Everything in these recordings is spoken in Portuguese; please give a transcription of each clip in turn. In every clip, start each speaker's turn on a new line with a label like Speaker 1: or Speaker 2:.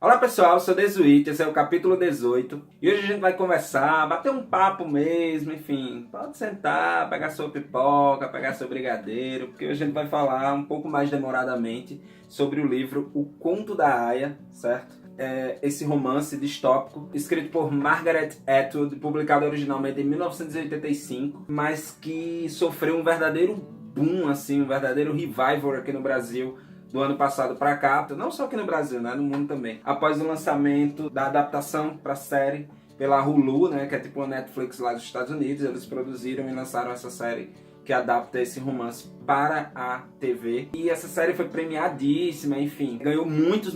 Speaker 1: Olá pessoal, eu sou Desuíte, esse é o capítulo 18 e hoje a gente vai conversar, bater um papo mesmo, enfim, pode sentar, pegar sua pipoca, pegar seu brigadeiro, porque hoje a gente vai falar um pouco mais demoradamente sobre o livro O Conto da Aia, certo? Esse romance distópico, escrito por Margaret Atwood, publicado originalmente em 1985, mas que sofreu um verdadeiro boom, assim, um verdadeiro revival aqui no Brasil, do ano passado para cá, não só aqui no Brasil, né, no mundo também. Após o lançamento da adaptação para a série pela Hulu, né, que é tipo uma Netflix lá dos Estados Unidos, eles produziram e lançaram essa série que adapta esse romance para a TV. E essa série foi premiadíssima, enfim, ganhou muitos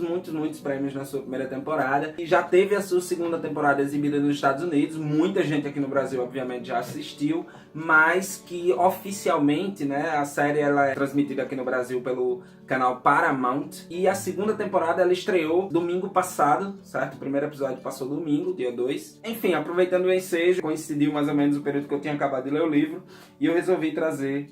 Speaker 1: prêmios na sua primeira temporada e já teve a sua segunda temporada exibida nos Estados Unidos. Muita gente aqui no Brasil, obviamente, já assistiu, mas que oficialmente, né, a série ela é transmitida aqui no Brasil pelo canal Paramount e a segunda temporada ela estreou domingo passado, certo? O primeiro episódio passou domingo, dia 2. Enfim, aproveitando o ensejo, coincidiu mais ou menos o período que eu tinha acabado de ler o livro e eu resolvi trazer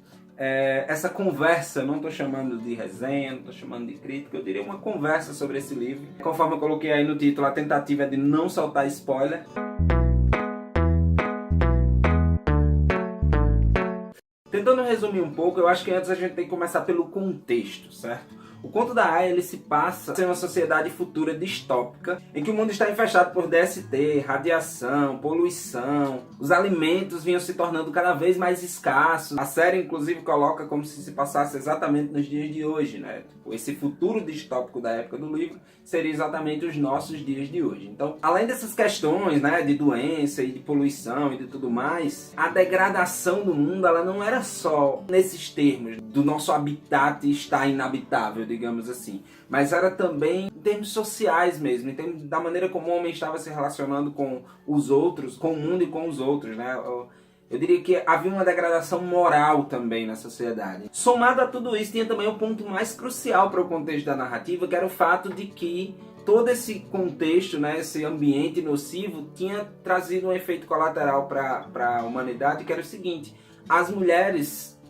Speaker 1: essa conversa. Eu não estou chamando de resenha, não estou chamando de crítica, eu diria uma conversa sobre esse livro. Conforme eu coloquei aí no título, a tentativa é de não soltar spoiler. Tentando resumir um pouco, eu acho que antes a gente tem que começar pelo contexto, certo? O Conto da Aia ele se passa em uma sociedade futura distópica, em que o mundo está infestado por DST, radiação, poluição, os alimentos vinham se tornando cada vez mais escassos. A série inclusive coloca como se passasse exatamente nos dias de hoje, né? Esse futuro distópico da época do livro seria exatamente os nossos dias de hoje. Então, além dessas questões, né, de doença e de poluição e de tudo mais, a degradação do mundo ela não era só nesses termos do nosso habitat estar inabitável, digamos assim, mas era também em termos sociais mesmo, em termos da maneira como o homem estava se relacionando com os outros, com o mundo e com os outros, né? Eu diria que havia uma degradação moral também na sociedade. Somado a tudo isso, tinha também o ponto mais crucial para o contexto da narrativa, que era o fato de que todo esse contexto, né, esse ambiente nocivo, tinha trazido um efeito colateral para a humanidade, que era o seguinte: as mulheres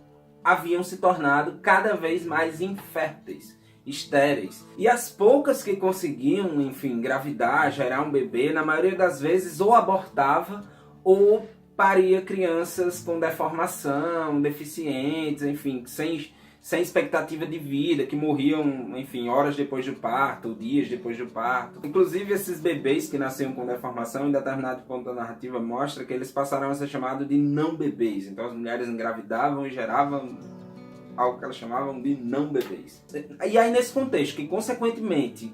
Speaker 1: haviam se tornado cada vez mais inférteis, estéreis. E as poucas que conseguiam, enfim, engravidar, gerar um bebê, na maioria das vezes ou abortava ou paria crianças com deformação, deficientes, enfim, sem expectativa de vida, que morriam, enfim, horas depois do parto, ou dias depois do parto. Inclusive, esses bebês que nasciam com deformação, em determinado ponto da narrativa, mostra que eles passaram a ser chamados de não-bebês. Então, as mulheres engravidavam e geravam algo que elas chamavam de não-bebês. E aí, nesse contexto, que, consequentemente,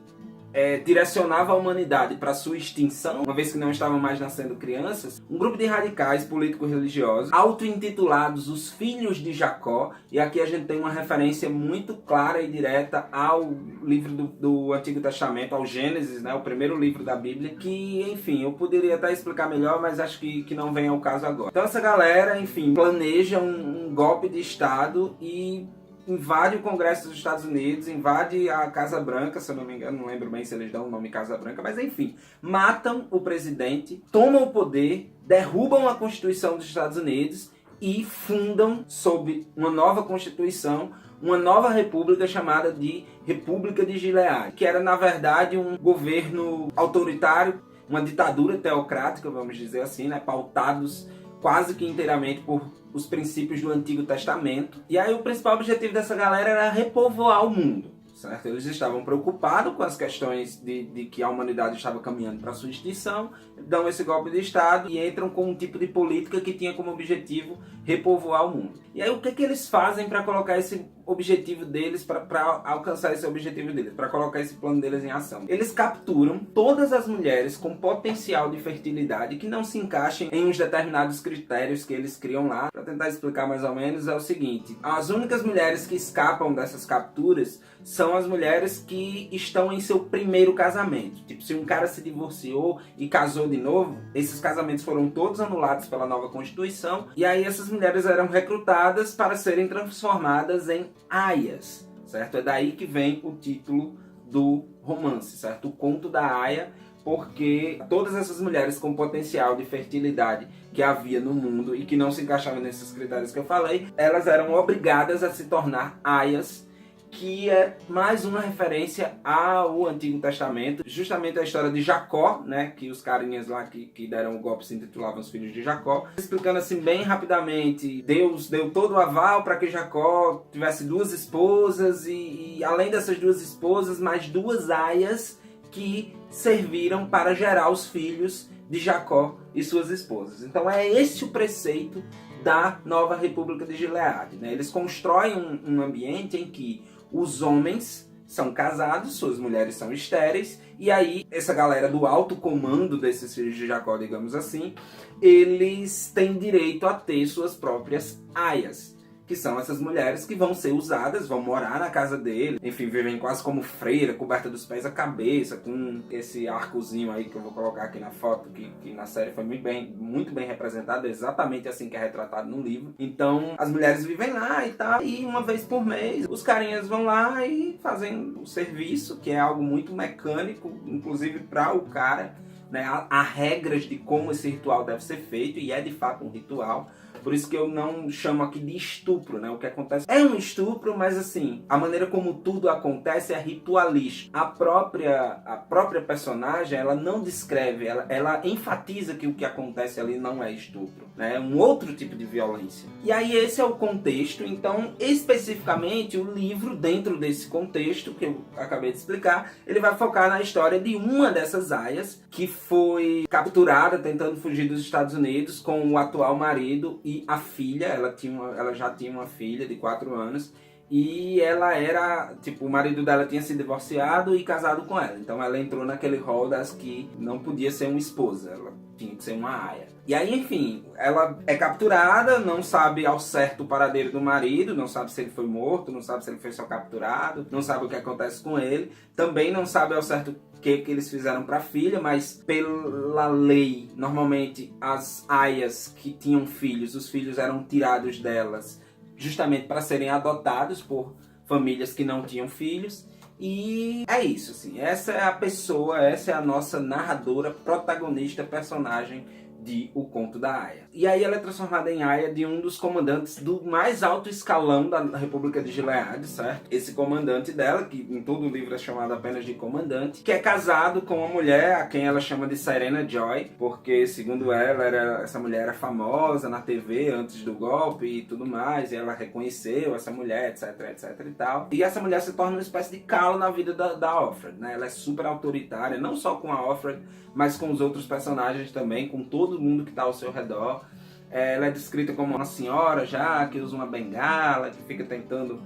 Speaker 1: direcionava a humanidade para sua extinção, uma vez que não estavam mais nascendo crianças, um grupo de radicais político-religiosos, auto-intitulados os Filhos de Jacó, e aqui a gente tem uma referência muito clara e direta ao livro do Antigo Testamento, ao Gênesis, né, o primeiro livro da Bíblia, que, enfim, eu poderia até explicar melhor, mas acho que não vem ao caso agora. Então essa galera, enfim, planeja um golpe de Estado e invade o Congresso dos Estados Unidos, invade a Casa Branca, se eu não me engano, não lembro bem se eles dão o nome Casa Branca, mas enfim, matam o presidente, tomam o poder, derrubam a Constituição dos Estados Unidos e fundam, sob uma nova Constituição, uma nova república chamada de República de Gilead, que era, na verdade, um governo autoritário, uma ditadura teocrática, vamos dizer assim, né, pautados quase que inteiramente por os princípios do Antigo Testamento. E aí o principal objetivo dessa galera era repovoar o mundo, certo? Eles estavam preocupados com as questões de que a humanidade estava caminhando para a sua extinção, dão esse golpe de Estado e entram com um tipo de política que tinha como objetivo repovoar o mundo. E aí o que eles fazem para colocar esse objetivo deles, para alcançar esse objetivo deles, para colocar esse plano deles em ação? Eles capturam todas as mulheres com potencial de fertilidade que não se encaixem em uns determinados critérios que eles criam lá. Para tentar explicar mais ou menos, é o seguinte: as únicas mulheres que escapam dessas capturas são as mulheres que estão em seu primeiro casamento. Tipo, se um cara se divorciou e casou de novo, esses casamentos foram todos anulados pela nova Constituição, e aí essas mulheres eram recrutadas para serem transformadas em aias, certo? É daí que vem o título do romance, certo? O Conto da Aia, porque todas essas mulheres com potencial de fertilidade que havia no mundo e que não se encaixavam nesses critérios que eu falei, elas eram obrigadas a se tornar aias que é mais uma referência ao Antigo Testamento, justamente a história de Jacó, né, que os carinhas lá que deram o golpe se intitulavam os filhos de Jacó. Explicando assim bem rapidamente, Deus deu todo o aval para que Jacó tivesse duas esposas e além dessas duas esposas, mais duas aias que serviram para gerar os filhos de Jacó e suas esposas. Então é esse o preceito da nova República de Gileade, né? Eles constroem um ambiente em que os homens são casados, suas mulheres são estéreis, e aí essa galera do alto comando desses filhos de Jacó, digamos assim, eles têm direito a ter suas próprias aias, que são essas mulheres que vão ser usadas, vão morar na casa dele, enfim, vivem quase como freira, coberta dos pés à cabeça, com esse arcozinho aí que eu vou colocar aqui na foto, que na série foi muito bem representado, exatamente assim que é retratado no livro. Então, as mulheres vivem lá e tal, e uma vez por mês, os carinhas vão lá e fazem o serviço, que é algo muito mecânico, inclusive para o cara, né? Há regras de como esse ritual deve ser feito, e é de fato um ritual. Por isso que eu não chamo aqui de estupro, né? O que acontece é um estupro, mas assim, a maneira como tudo acontece é ritualística. A própria personagem, ela não descreve, ela enfatiza que o que acontece ali não é estupro, né? É um outro tipo de violência. E aí esse é o contexto. Então, especificamente, o livro, dentro desse contexto que eu acabei de explicar, ele vai focar na história de uma dessas aias que foi capturada tentando fugir dos Estados Unidos com o atual marido e a filha. Ela já tinha uma filha de 4 anos e ela era, tipo, o marido dela tinha se divorciado e casado com ela. Então ela entrou naquele rol das que não podia ser uma esposa, ela tinha que ser uma aia. E aí, enfim, ela é capturada, não sabe ao certo o paradeiro do marido, não sabe se ele foi morto, não sabe se ele foi só capturado, não sabe o que acontece com ele, também não sabe ao certo o que eles fizeram para a filha, mas pela lei, normalmente as aias que tinham filhos, os filhos eram tirados delas justamente para serem adotados por famílias que não tinham filhos. E é isso, assim, essa é a pessoa, essa é a nossa narradora, protagonista, personagem de O Conto da Aia. E aí ela é transformada em aia de um dos comandantes do mais alto escalão da República de Gileade, certo? Esse comandante dela, que em todo o livro é chamado apenas de comandante, que é casado com uma mulher a quem ela chama de Serena Joy, porque, segundo ela, essa mulher era famosa na TV antes do golpe e tudo mais, e ela reconheceu essa mulher, etc, etc e tal. E essa mulher se torna uma espécie de calo na vida da Offred, né? Ela é super autoritária, não só com a Offred, mas com os outros personagens também, com todo mundo que está ao seu redor. Ela é descrita como uma senhora já, que usa uma bengala, que fica tentando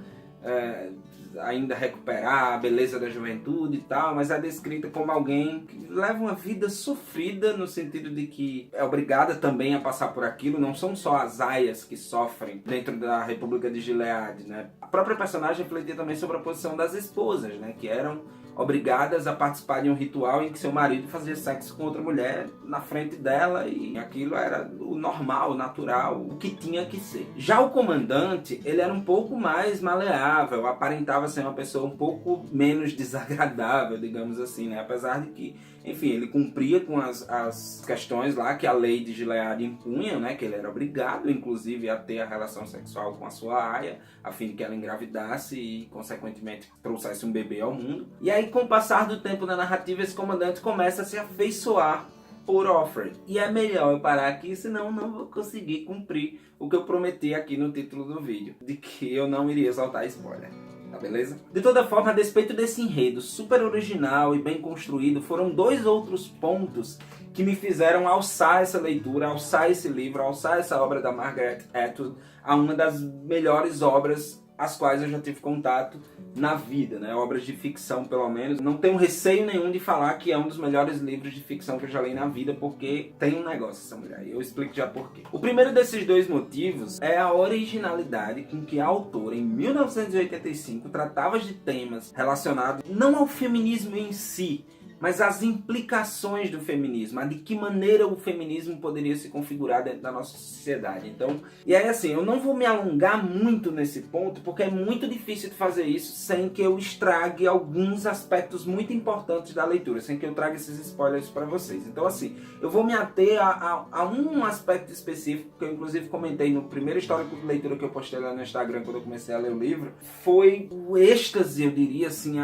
Speaker 1: ainda recuperar a beleza da juventude e tal, mas é descrita como alguém que leva uma vida sofrida, no sentido de que é obrigada também a passar por aquilo. Não são só as aias que sofrem dentro da República de Gileade, né? A própria personagem refletia também sobre a posição das esposas, né? Que eram obrigadas a participar de um ritual em que seu marido fazia sexo com outra mulher na frente dela, e aquilo era o normal, o natural, o que tinha que ser. Já o comandante, ele era um pouco mais maleável, aparentava ser uma pessoa um pouco menos desagradável, digamos assim, né? Apesar de que, enfim, ele cumpria com as questões lá que a lei de Gileade impunha, né? Que ele era obrigado, inclusive, a ter a relação sexual com a sua aia, a fim de que ela engravidasse e, consequentemente, trouxesse um bebê ao mundo. E aí, com o passar do tempo na narrativa, esse comandante começa a se afeiçoar por Offred. E é melhor eu parar aqui, senão não vou conseguir cumprir o que eu prometi aqui no título do vídeo, de que eu não iria soltar spoiler. Tá, beleza? De toda forma, a despeito desse enredo super original e bem construído, foram 2 outros pontos que me fizeram alçar essa leitura, alçar esse livro, alçar essa obra da Margaret Atwood a uma das melhores obras as quais eu já tive contato na vida, né? Obras de ficção, pelo menos. Não tenho receio nenhum de falar que é um dos melhores livros de ficção que eu já li na vida, porque tem um negócio essa mulher, e eu explico já por quê. O primeiro desses 2 motivos é a originalidade com que a autora, em 1985, tratava de temas relacionados não ao feminismo em si, mas as implicações do feminismo, de que maneira o feminismo poderia se configurar dentro da nossa sociedade. Então, e aí assim, eu não vou me alongar muito nesse ponto, porque é muito difícil de fazer isso sem que eu estrague alguns aspectos muito importantes da leitura, sem que eu traga esses spoilers para vocês. Então assim, eu vou me ater a um aspecto específico, que eu inclusive comentei no primeiro histórico de leitura que eu postei lá no Instagram quando eu comecei a ler o livro, foi o êxtase, eu diria assim,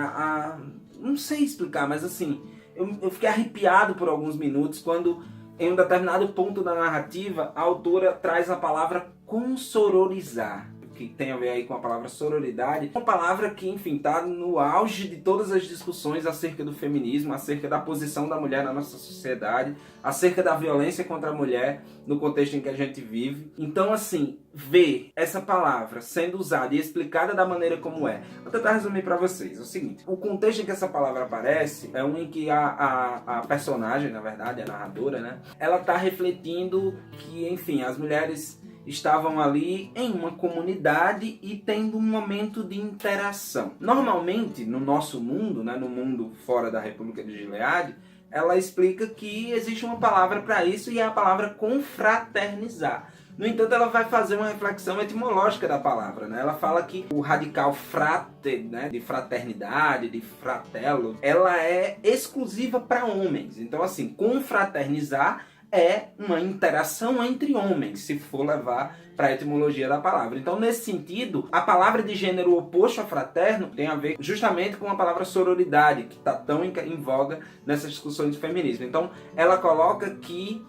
Speaker 1: não sei explicar, mas assim, eu fiquei arrepiado por alguns minutos quando, em um determinado ponto da narrativa, a autora traz a palavra consororizar, que tem a ver aí com a palavra sororidade, uma palavra que, enfim, está no auge de todas as discussões acerca do feminismo, acerca da posição da mulher na nossa sociedade, acerca da violência contra a mulher no contexto em que a gente vive. Então, assim, ver essa palavra sendo usada e explicada da maneira como é. Vou tentar resumir para vocês. É o seguinte, o contexto em que essa palavra aparece é um em que a personagem, na verdade, a narradora, né, ela está refletindo que, enfim, as mulheres estavam ali em uma comunidade e tendo um momento de interação. Normalmente, no nosso mundo, né, no mundo fora da República de Gileade, ela explica que existe uma palavra para isso e é a palavra confraternizar. No entanto, ela vai fazer uma reflexão etimológica da palavra, né? Ela fala que o radical frater, né, de fraternidade, de fratello, ela é exclusiva para homens. Então, assim, confraternizar é uma interação entre homens, se for levar para a etimologia da palavra. Então, nesse sentido, a palavra de gênero oposto a fraterno tem a ver justamente com a palavra sororidade, que está tão em voga nessas discussões de feminismo. Então, ela coloca que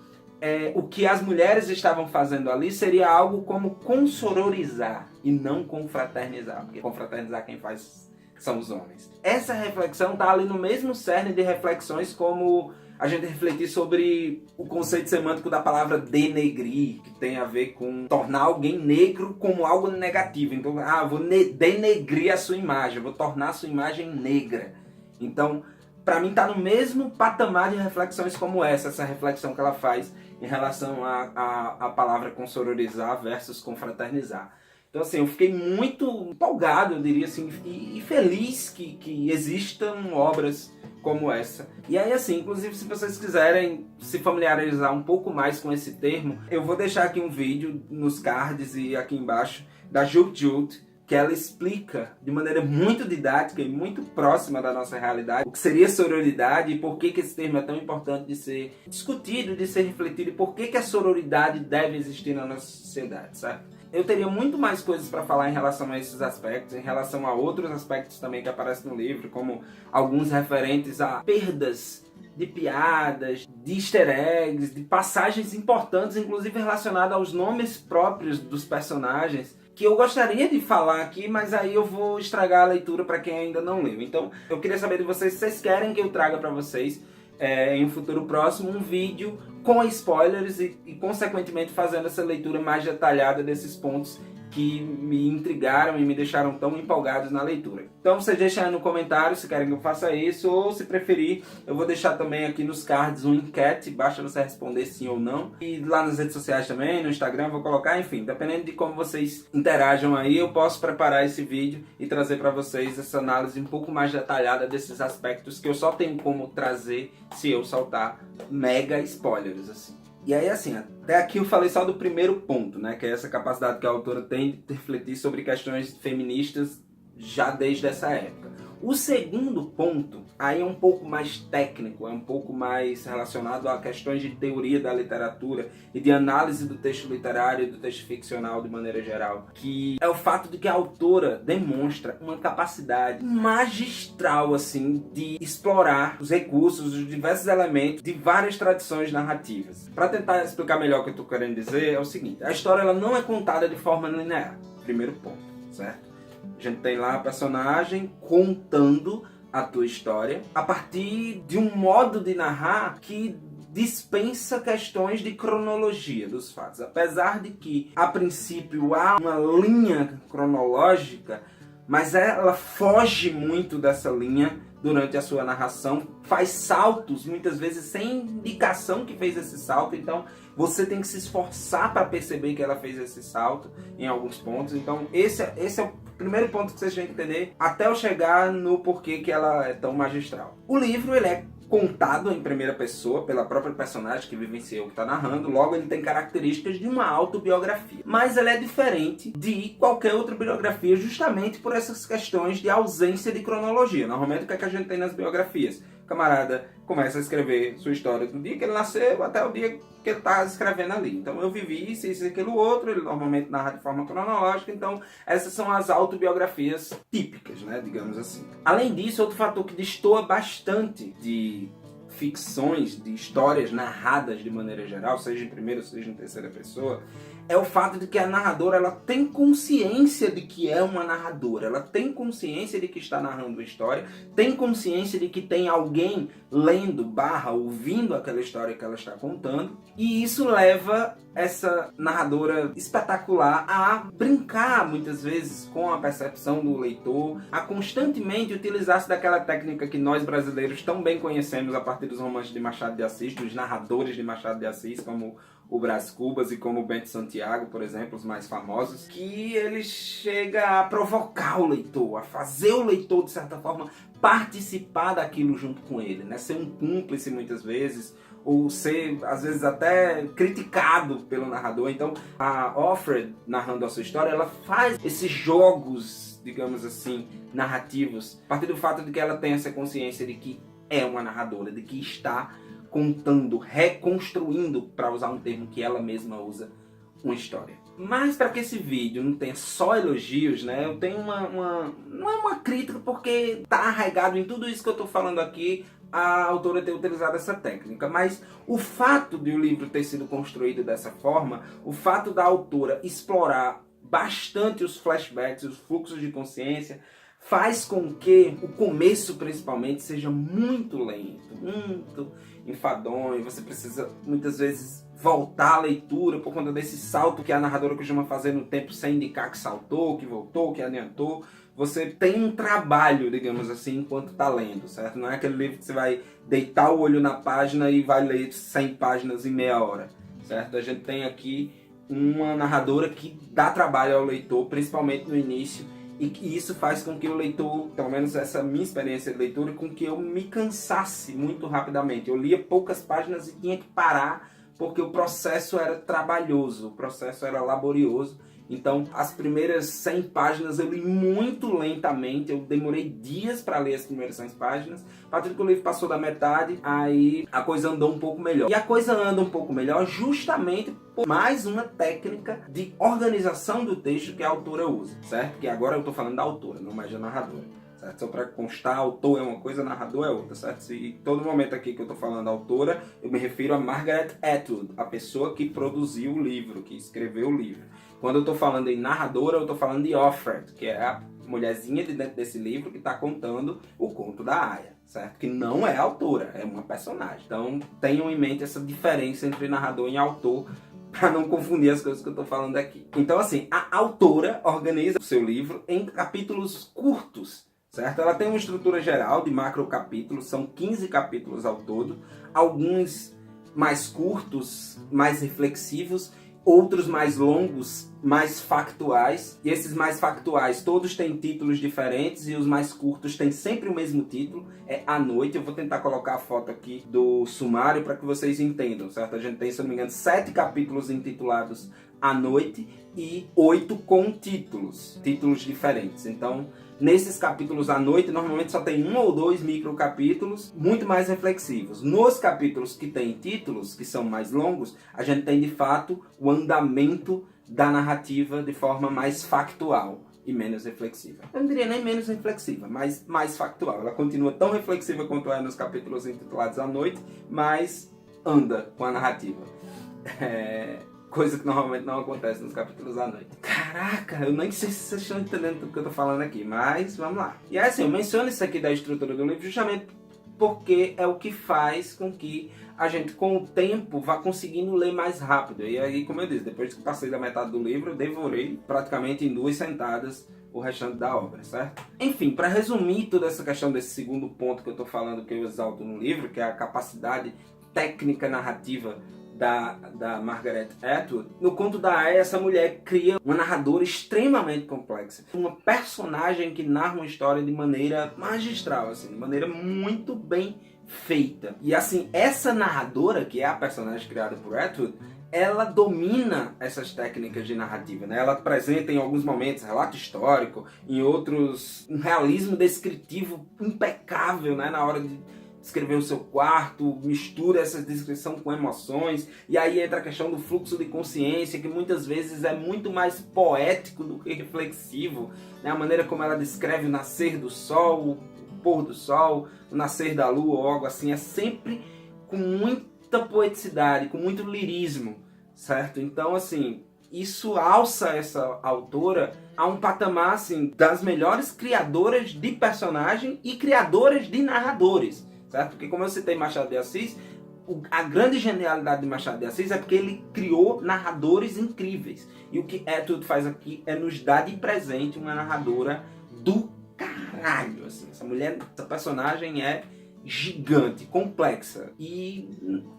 Speaker 1: o que as mulheres estavam fazendo ali seria algo como consororizar e não confraternizar, porque confraternizar quem faz são os homens. Essa reflexão está ali no mesmo cerne de reflexões como a gente refletir sobre o conceito semântico da palavra denegrir, que tem a ver com tornar alguém negro como algo negativo. Então, vou denegrir a sua imagem, vou tornar a sua imagem negra. Então, para mim está no mesmo patamar de reflexões como essa reflexão que ela faz em relação à palavra consororizar versus confraternizar. Então assim, eu fiquei muito empolgado, eu diria assim, e feliz que existam obras como essa. E aí assim, inclusive se vocês quiserem se familiarizar um pouco mais com esse termo, eu vou deixar aqui um vídeo nos cards e aqui embaixo da Jut Jut, que ela explica de maneira muito didática e muito próxima da nossa realidade o que seria sororidade e por que esse termo é tão importante de ser discutido, de ser refletido e por que a sororidade deve existir na nossa sociedade, certo? Eu teria muito mais coisas para falar em relação a esses aspectos, em relação a outros aspectos também que aparecem no livro, como alguns referentes a perdas de piadas, de easter eggs, de passagens importantes, inclusive relacionadas aos nomes próprios dos personagens, que eu gostaria de falar aqui, mas aí eu vou estragar a leitura para quem ainda não leu. Então, eu queria saber de vocês se vocês querem que eu traga para vocês, em um futuro próximo, um vídeo com spoilers e, consequentemente, fazendo essa leitura mais detalhada desses pontos que me intrigaram e me deixaram tão empolgados na leitura. Então vocês deixem aí no comentário se querem que eu faça isso, ou se preferir, eu vou deixar também aqui nos cards um enquete, basta você responder sim ou não. E lá nas redes sociais também, no Instagram, eu vou colocar, enfim, dependendo de como vocês interajam aí, eu posso preparar esse vídeo e trazer para vocês essa análise um pouco mais detalhada desses aspectos que eu só tenho como trazer se eu soltar mega spoilers, assim. E aí, assim, até aqui eu falei só do primeiro ponto, né? Que é essa capacidade que a autora tem de refletir sobre questões feministas já desde essa época. O segundo ponto, aí é um pouco mais técnico, é um pouco mais relacionado a questões de teoria da literatura e de análise do texto literário e do texto ficcional de maneira geral, que é o fato de que a autora demonstra uma capacidade magistral, assim, de explorar os recursos, os diversos elementos de várias tradições narrativas. Para tentar explicar melhor o que eu estou querendo dizer, é o seguinte, a história ela não é contada de forma linear, primeiro ponto, certo? A gente tem lá a personagem contando a tua história a partir de um modo de narrar que dispensa questões de cronologia dos fatos. Apesar de que, a princípio, há uma linha cronológica, mas ela foge muito dessa linha durante a sua narração, faz saltos, muitas vezes sem indicação que fez esse salto, então você tem que se esforçar para perceber que ela fez esse salto em alguns pontos. Então esse é o primeiro ponto que vocês têm que entender até eu chegar no porquê que ela é tão magistral. O livro ele é contado em primeira pessoa pela própria personagem que vivenciou, que está narrando, logo ele tem características de uma autobiografia. Mas ela é diferente de qualquer outra biografia justamente por essas questões de ausência de cronologia. Normalmente o que é que a gente tem nas biografias? O camarada começa a escrever sua história do dia que ele nasceu até o dia que ele está escrevendo ali. Então eu vivi isso, isso e aquilo outro, ele normalmente narra de forma cronológica, então essas são as autobiografias típicas, né, digamos assim. Além disso, outro fator que destoa bastante de ficções, de histórias narradas de maneira geral, seja em primeira ou seja em terceira pessoa, é o fato de que a narradora ela tem consciência de que é uma narradora, ela tem consciência de que está narrando a história, tem consciência de que tem alguém lendo, ouvindo aquela história que ela está contando, e isso leva essa narradora espetacular a brincar muitas vezes com a percepção do leitor, a constantemente utilizar-se daquela técnica que nós brasileiros tão bem conhecemos a partir dos romances de Machado de Assis, dos narradores de Machado de Assis, como o Brás Cubas e como o Bento Santiago, por exemplo, os mais famosos, que ele chega a provocar o leitor, a fazer o leitor, de certa forma, participar daquilo junto com ele, né? Ser um cúmplice muitas vezes, ou ser, às vezes, até criticado pelo narrador. Então, a Offred, narrando a sua história, ela faz esses jogos, digamos assim, narrativos, a partir do fato de que ela tem essa consciência de que é uma narradora, de que está contando, reconstruindo, para usar um termo que ela mesma usa, uma história. Mas para que esse vídeo não tenha só elogios, né, eu tenho não é uma crítica, porque está arraigado em tudo isso que eu estou falando aqui, a autora ter utilizado essa técnica, mas o fato de o livro ter sido construído dessa forma, o fato da autora explorar bastante os flashbacks, os fluxos de consciência, faz com que o começo, principalmente, seja muito lento, muito enfadonho. Você precisa, muitas vezes, voltar à leitura por conta desse salto que a narradora costuma fazer no tempo sem indicar que saltou, que voltou, que adiantou. Você tem um trabalho, digamos assim, enquanto está lendo, certo? Não é aquele livro que você vai deitar o olho na página e vai ler 100 páginas em meia hora, certo? A gente tem aqui uma narradora que dá trabalho ao leitor, principalmente no início, e que isso faz com que o leitor, pelo menos essa minha experiência de leitura, com que eu me cansasse muito rapidamente. Eu lia poucas páginas e tinha que parar, porque o processo era trabalhoso, o processo era laborioso. Então, as primeiras 100 páginas eu li muito lentamente, eu demorei dias para ler as primeiras 100 páginas. A partir que o livro passou da metade, aí a coisa andou um pouco melhor. E a coisa anda um pouco melhor justamente por mais uma técnica de organização do texto que a autora usa, certo? Que agora eu estou falando da autora, não mais da narradora, certo? Só para constar, autor é uma coisa, narrador é outra, certo? Se todo momento aqui que eu estou falando da autora, eu me refiro a Margaret Atwood, a pessoa que produziu o livro, que escreveu o livro. Quando eu estou falando em narradora, eu estou falando de Offred, que é a mulherzinha de dentro desse livro que está contando o conto da Aya, certo? Que não é autora, é uma personagem. Então tenham em mente essa diferença entre narrador e autor, para não confundir as coisas que eu estou falando aqui. Então assim, a autora organiza o seu livro em capítulos curtos, certo? Ela tem uma estrutura geral de macro capítulos, são 15 capítulos ao todo, alguns mais curtos, mais reflexivos, outros mais longos, mais factuais. E esses mais factuais todos têm títulos diferentes e os mais curtos têm sempre o mesmo título, é A Noite. Eu vou tentar colocar a foto aqui do sumário para que vocês entendam, certo? A gente tem, se eu não me engano, 7 capítulos intitulados A Noite e 8 com títulos diferentes. Então, nesses capítulos à noite, normalmente só tem 1 ou 2 microcapítulos muito mais reflexivos. Nos capítulos que têm títulos, que são mais longos, a gente tem de fato o andamento da narrativa de forma mais factual e menos reflexiva. Eu não diria nem menos reflexiva, mas mais factual. Ela continua tão reflexiva quanto é nos capítulos intitulados à noite, mas anda com a narrativa. Coisa que normalmente não acontece nos capítulos à noite. Caraca, eu nem sei se vocês estão entendendo tudo que eu tô falando aqui, mas vamos lá. E é assim, eu menciono isso aqui da estrutura do livro justamente porque é o que faz com que a gente, com o tempo, vá conseguindo ler mais rápido. E aí, como eu disse, depois que passei da metade do livro, eu devorei praticamente em 2 sentadas o restante da obra, certo? Enfim, para resumir toda essa questão desse segundo ponto que eu tô falando, que eu exalto no livro, que é a capacidade técnica narrativa da Margaret Atwood, no conto da Aya, essa mulher cria uma narradora extremamente complexa. Uma personagem que narra uma história de maneira magistral, assim, de maneira muito bem feita. E assim, essa narradora, que é a personagem criada por Atwood, ela domina essas técnicas de narrativa, né? Ela apresenta em alguns momentos relato histórico, em outros um realismo descritivo impecável, né? Na hora de escrever o seu quarto, mistura essa descrição com emoções, e aí entra a questão do fluxo de consciência, que muitas vezes é muito mais poético do que reflexivo, né? A maneira como ela descreve o nascer do sol, o pôr do sol, o nascer da lua, ou algo assim, é sempre com muita poeticidade, com muito lirismo, certo? Então, assim, isso alça essa autora a um patamar, assim, das melhores criadoras de personagem e criadoras de narradores, certo? Porque, como eu citei Machado de Assis, a grande genialidade de Machado de Assis é porque ele criou narradores incríveis. E o que Atwood faz aqui é nos dar de presente uma narradora do caralho, assim. Essa mulher, essa personagem é gigante, complexa e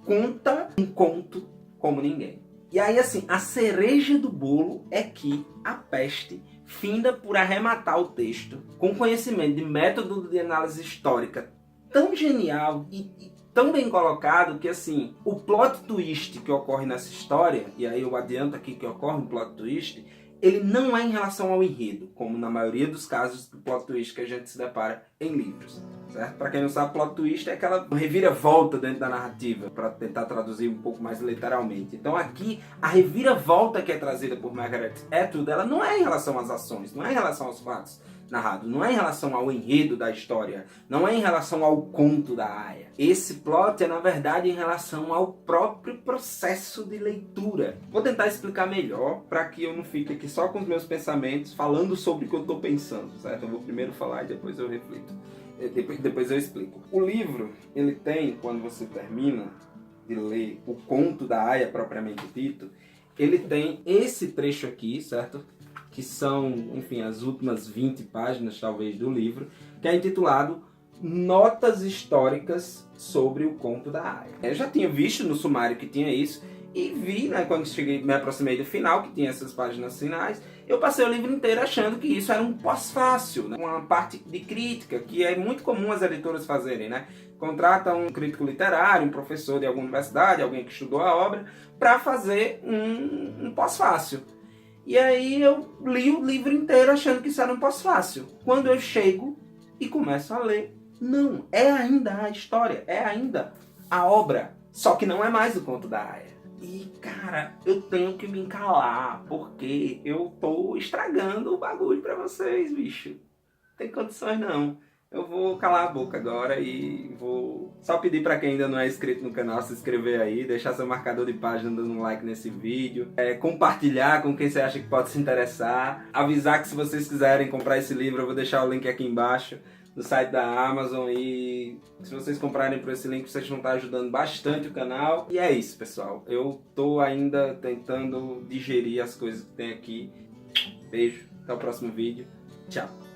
Speaker 1: conta um conto como ninguém. E aí, assim, a cereja do bolo é que A Peste finda por arrematar o texto com conhecimento de método de análise histórica tão genial e tão bem colocado que, assim, o plot twist que ocorre nessa história, e aí eu adianto aqui que ocorre um plot twist, ele não é em relação ao enredo, como na maioria dos casos do plot twist que a gente se depara em livros, certo? Para quem não sabe, plot twist é aquela reviravolta dentro da narrativa, para tentar traduzir um pouco mais literalmente. Então aqui, a reviravolta que é trazida por Margaret Atwood, ela não é em relação às ações, não é em relação aos fatos narrados, não é em relação ao enredo da história, não é em relação ao conto da Aya. Esse plot é, na verdade, em relação ao próprio processo de leitura. Vou tentar explicar melhor, para que eu não fique aqui só com os meus pensamentos, falando sobre o que eu estou pensando, certo? Eu vou primeiro falar e depois eu reflito. Depois eu explico. O livro, ele tem, quando você termina de ler o conto da Aya propriamente dito, ele tem esse trecho aqui, certo? Que são, enfim, as últimas 20 páginas, talvez, do livro, que é intitulado Notas Históricas sobre o Conto da Aya. Eu já tinha visto no sumário que tinha isso, e vi, né, quando me aproximei do final, que tinha essas páginas finais, eu passei o livro inteiro achando que isso era um pós-fácil, né? Uma parte de crítica, que é muito comum as editoras fazerem, né? Contratam um crítico literário, um professor de alguma universidade, alguém que estudou a obra, para fazer um pós-fácil. E aí eu li o livro inteiro achando que isso era um pós-fácil. Quando eu chego e começo a ler, não, é ainda a história, é ainda a obra, só que não é mais o conto da Aya. E, cara, eu tenho que me calar, porque eu tô estragando o bagulho pra vocês, bicho. Não tem condições não. Eu vou calar a boca agora e vou só pedir para quem ainda não é inscrito no canal se inscrever aí, deixar seu marcador de página dando um like nesse vídeo, compartilhar com quem você acha que pode se interessar, avisar que se vocês quiserem comprar esse livro eu vou deixar o link aqui embaixo no site da Amazon, e se vocês comprarem por esse link vocês vão estar ajudando bastante o canal. E é isso, pessoal, eu tô ainda tentando digerir as coisas que tem aqui. Beijo, até o próximo vídeo, tchau!